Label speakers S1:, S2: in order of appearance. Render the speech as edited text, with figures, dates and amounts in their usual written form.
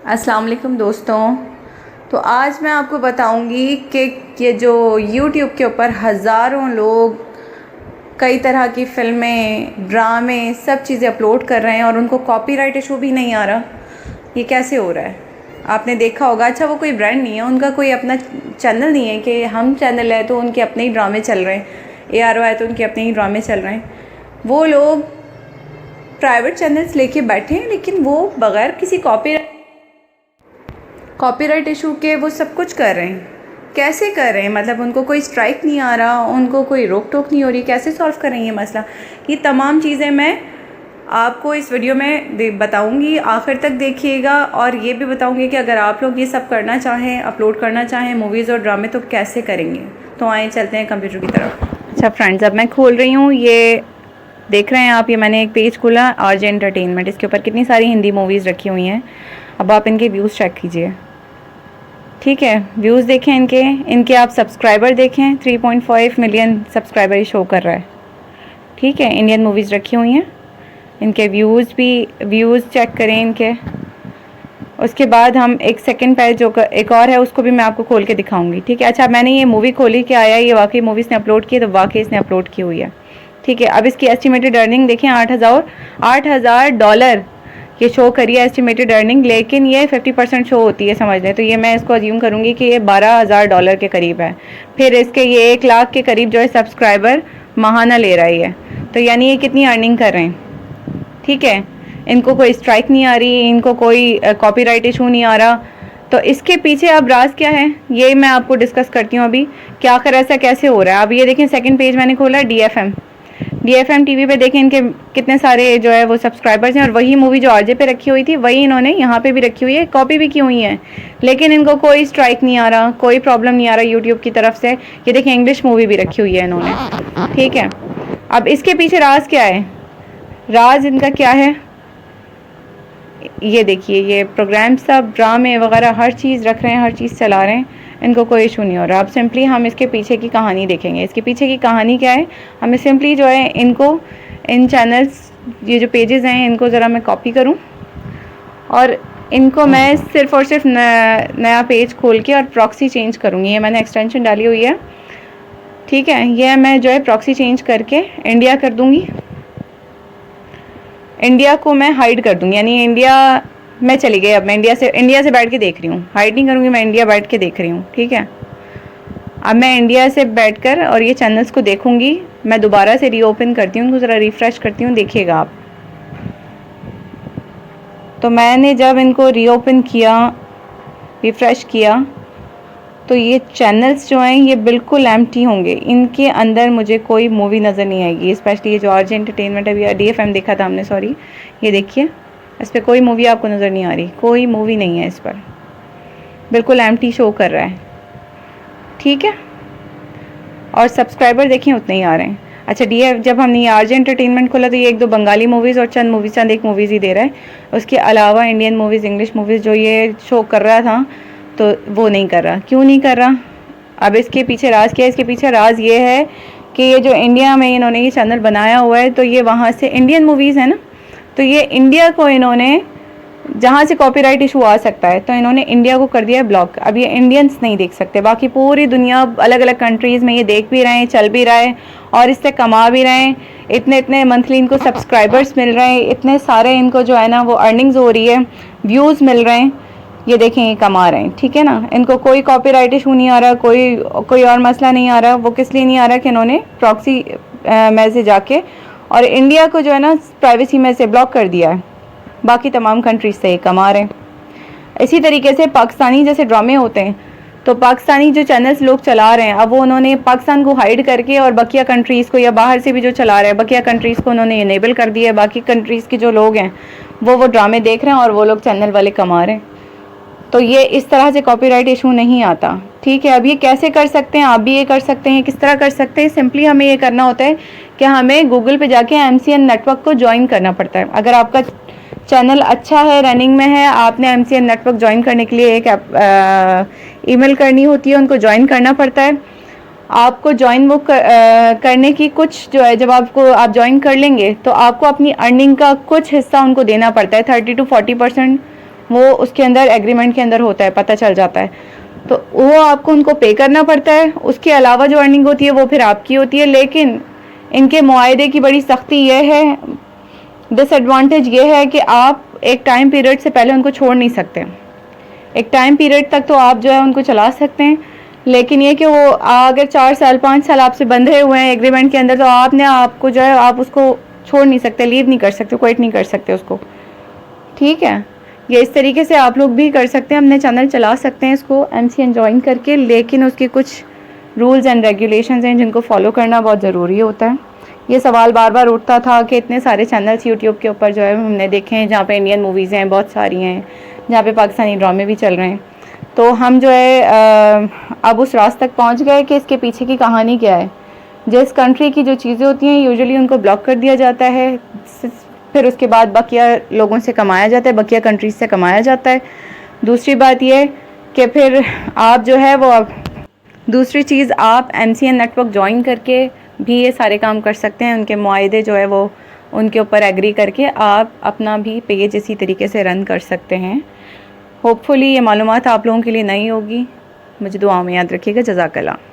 S1: अस्सलाम वालेकुम दोस्तों। तो आज मैं आपको बताऊंगी कि ये जो YouTube के ऊपर हज़ारों लोग कई तरह की फ़िल्में, ड्रामे, सब चीज़ें अपलोड कर रहे हैं और उनको कॉपीराइट इशू भी नहीं आ रहा। ये कैसे हो रहा है? आपने देखा होगा। अच्छा, वो कोई ब्रांड नहीं है, उनका कोई अपना चैनल नहीं है कि हम चैनल है तो उनके अपने ही ड्रामे चल रहे हैं, ARO है तो उनके अपने ही ड्रामे चल रहे हैं। वो लोग प्राइवेट चैनल्स लेके बैठे हैं, लेकिन वो बग़ैर किसी कॉपीराइट इशू के वो सब कुछ कर रहे हैं। कैसे कर रहे हैं? मतलब उनको कोई स्ट्राइक नहीं आ रहा, उनको कोई रोक टोक नहीं हो रही। कैसे सॉल्व कर रहे हैं ये मसला? ये तमाम चीज़ें मैं आपको इस वीडियो में बताऊंगी। आखिर तक देखिएगा और ये भी बताऊंगी कि अगर आप लोग ये सब करना चाहें, अपलोड करना चाहें मूवीज़ और ड्रामे, तो कैसे करेंगे। तो आए चलते हैं कंप्यूटर की तरफ। अच्छा फ्रेंड्स, अब मैं खोल रही हूँ। ये देख रहे हैं आप, ये मैंने एक पेज खोला, RJ एंटरटेनमेंट। इसके ऊपर कितनी सारी हिंदी मूवीज़ रखी हुई हैं। अब आप इनके व्यूज़ चेक कीजिए। ठीक है, व्यूज़ देखें इनके आप सब्सक्राइबर देखें। 3.5 मिलियन सब्सक्राइबर ही शो कर रहा है। ठीक है, इंडियन मूवीज़ रखी हुई हैं। इनके व्यूज़ चेक करें इनके। उसके बाद हम एक सेकंड पेज जो एक और है उसको भी मैं आपको खोल के दिखाऊंगी। ठीक है। अच्छा, मैंने ये मूवी खोली कि आया ये वाकई मूवी इसने अपलोड की है, तो वाकई इसने अपलोड की हुई है। ठीक है। अब इसकी एस्टिमेटेड अर्निंग देखें, $8,000 ये शो करिए एस्टिमेटेड अर्निंग, लेकिन ये 50% शो होती है, समझ लें। तो ये मैं इसको अज्यूम करूँगी कि ये $12,000 के करीब है। फिर इसके ये 1 लाख के करीब जो है सब्सक्राइबर माहाना ले रहा है। तो यानी ये कितनी अर्निंग कर रहे हैं। ठीक है, इनको कोई स्ट्राइक नहीं आ रही, इनको कोई कॉपीराइट इशू नहीं आ रहा। तो इसके पीछे अब राज क्या है ये मैं आपको डिस्कस करती हूँ अभी कि आखिर ऐसा कैसे हो रहा है। अब ये देखें, सेकंड पेज मैंने खोला है, DFM TV पे देखें इनके कितने सारे जो है वो सब्सक्राइबर्स हैं। और वही मूवी जो RJ पे रखी हुई थी वही इन्होंने यहाँ पे भी रखी हुई है, कॉपी भी की हुई है, लेकिन इनको कोई स्ट्राइक नहीं आ रहा, कोई प्रॉब्लम नहीं आ रहा यूट्यूब की तरफ से। ये देखें, इंग्लिश मूवी भी रखी हुई है इन्होंने। ठीक है। अब इसके पीछे राज क्या है? राज इनका क्या है ये देखिए, ये प्रोग्राम सब ड्रामे वगैरह हर चीज़ रख रहे हैं, हर चीज़ चला रहे हैं, इनको कोई इशू नहीं हो रहा। अब सिंपली हम इसके पीछे की कहानी देखेंगे। इसके पीछे की कहानी क्या है? हमें सिंपली जो है इनको, इन चैनल्स, ये जो पेजेस हैं इनको ज़रा मैं कॉपी करूं और इनको मैं सिर्फ़ और सिर्फ नया पेज खोल के और प्रॉक्सी चेंज करूँगी। ये मैंने एक्सटेंशन डाली हुई है। ठीक है, ये मैं जो है प्रॉक्सी चेंज करके इंडिया कर दूँगी। इंडिया को मैं हाइड कर दूँगी, यानी इंडिया मैं चली गई। अब मैं इंडिया से बैठ के देख रही हूँ, हाइड नहीं करूँगी, मैं इंडिया बैठ के देख रही हूँ। ठीक है। अब मैं इंडिया से बैठकर और ये चैनल्स को देखूँगी। मैं दोबारा से रीओपन करती हूँ, उनको ज़रा रिफ़्रेश करती हूँ, देखिएगा आप। तो मैंने जब इनको रीओपन किया, रिफ़्रेश किया, तो ये चैनल्स जो हैं ये बिल्कुल एम्प्टी होंगे। इनके अंदर मुझे कोई मूवी नज़र नहीं आएगी। स्पेशली ये जो RJ एंटरटेनमेंट अभी DFM देखा था हमने, सॉरी, ये देखिए, इस पर कोई मूवी आपको नज़र नहीं आ रही, कोई मूवी नहीं है इस पर, बिल्कुल एम्प्टी शो कर रहा है। ठीक है। और सब्सक्राइबर देखें उतने ही आ रहे हैं। अच्छा, जब हमने RJ एंटरटेनमेंट खोला तो ये 1-2 बंगाली मूवीज़ और चंद एक मूवीज़ ही दे रहा है। उसके अलावा इंडियन मूवीज़, इंग्लिश मूवीज़ जो ये शो कर रहा था तो वो नहीं कर रहा। क्यों नहीं कर रहा? अब इसके पीछे राज क्या है? इसके पीछे राज ये है कि ये जो इंडिया में इन्होंने ये चैनल बनाया हुआ है, तो ये वहाँ से इंडियन मूवीज़ है ना, तो ये इंडिया को इन्होंने, जहाँ से कॉपीराइट इशू आ सकता है, तो इन्होंने इंडिया को कर दिया है ब्लॉक। अब ये इंडियंस नहीं देख सकते, बाकी पूरी दुनिया अलग अलग कंट्रीज़ में ये देख भी रहे हैं, चल भी रहा है और इससे कमा भी रहे हैं। इतने मंथली इनको सब्सक्राइबर्स मिल रहे हैं, इतने सारे इनको जो है ना वो अर्निंग्स हो रही है, व्यूज़ मिल रहे हैं। ये देखें, ये कमा रहे हैं। ठीक है ना, इनको कोई कॉपीराइट इशू नहीं आ रहा, कोई और मसला नहीं आ रहा। वो किस लिए नहीं आ रहा कि इन्होंने प्रॉक्सी में से जाके और इंडिया को जो है ना प्राइवेसी में से ब्लॉक कर दिया है, बाकी तमाम कंट्रीज से कमा रहे हैं। इसी तरीके से पाकिस्तानी जैसे ड्रामे होते हैं, तो पाकिस्तानी जो चैनल्स लोग चला रहे हैं, अब वो उन्होंने पाकिस्तान को हाइड करके और बकिया कंट्रीज़ को, या बाहर से भी जो चला रहे हैं बकिया कंट्रीज़ को उन्होंने इनेबल कर दिया है। बाकी कंट्रीज़ के जो लोग हैं वो ड्रामे देख रहे हैं और वो लोग चैनल वाले कमा रहे हैं। तो ये इस तरह से कॉपीराइट इशू नहीं आता। ठीक है। अब ये कैसे कर सकते हैं? आप भी ये कर सकते हैं। किस तरह कर सकते हैं? सिंपली हमें ये करना होता है कि हमें गूगल पे जाके MCN नेटवर्क को ज्वाइन करना पड़ता है। अगर आपका चैनल अच्छा है, रनिंग में है, आपने MCN नेटवर्क ज्वाइन करने के लिए एक ईमेल करनी होती है, उनको ज्वाइन करना पड़ता है। आपको ज्वाइन वो करने की कुछ जो है, जब आप ज्वाइन कर लेंगे तो आपको अपनी अर्निंग का कुछ हिस्सा उनको देना पड़ता है, 30 to 40% वो उसके अंदर एग्रीमेंट के अंदर होता है, पता चल जाता है, तो वो आपको उनको पे करना पड़ता है। उसके अलावा जो अर्निंग होती है वो फिर आपकी होती है। लेकिन इनके मुआहदे की बड़ी सख्ती ये है, डिसएडवांटेज ये है कि आप एक टाइम पीरियड से पहले उनको छोड़ नहीं सकते। एक टाइम पीरियड तक तो आप जो है उनको चला सकते हैं, लेकिन ये कि वो अगर 4 साल 5 साल आपसे बंधे हुए हैं एग्रीमेंट के अंदर, तो आपको जो है आप उसको छोड़ नहीं सकते, लीव नहीं कर सकते, क्विट नहीं कर सकते उसको। ठीक है, ये इस तरीके से आप लोग भी कर सकते हैं, अपने चैनल चला सकते हैं इसको MCN ज्वाइन करके, लेकिन उसके कुछ रूल्स एंड रेगुलेशंस हैं जिनको फॉलो करना बहुत ज़रूरी होता है। ये सवाल बार बार उठता था कि इतने सारे चैनल्स यूट्यूब के ऊपर जो है हमने देखे हैं जहाँ पे इंडियन मूवीज़ हैं, बहुत सारी हैं, जहाँ पे पाकिस्तानी ड्रामे भी चल रहे हैं। तो हम जो है अब उस रास तक पहुँच गए कि इसके पीछे की कहानी क्या है। जिस कंट्री की जो चीज़ें होती हैं यूजुअली उनको ब्लॉक कर दिया जाता है, फिर उसके बाद बकिया लोगों से कमाया जाता है, बकिया कंट्रीज से कमाया जाता है। दूसरी बात यह कि फिर आप जो है वो दूसरी चीज़ आप MCN नेटवर्क ज्वाइन करके भी ये सारे काम कर सकते हैं। उनके मुआहदे जो है वो उनके ऊपर एग्री करके आप अपना भी पेज इसी तरीके से रन कर सकते हैं। होपफुली ये मालूमात आप लोगों के लिए नई होगी। मुझे दुआओं में याद रखिएगा। जज़ाकल्लाह।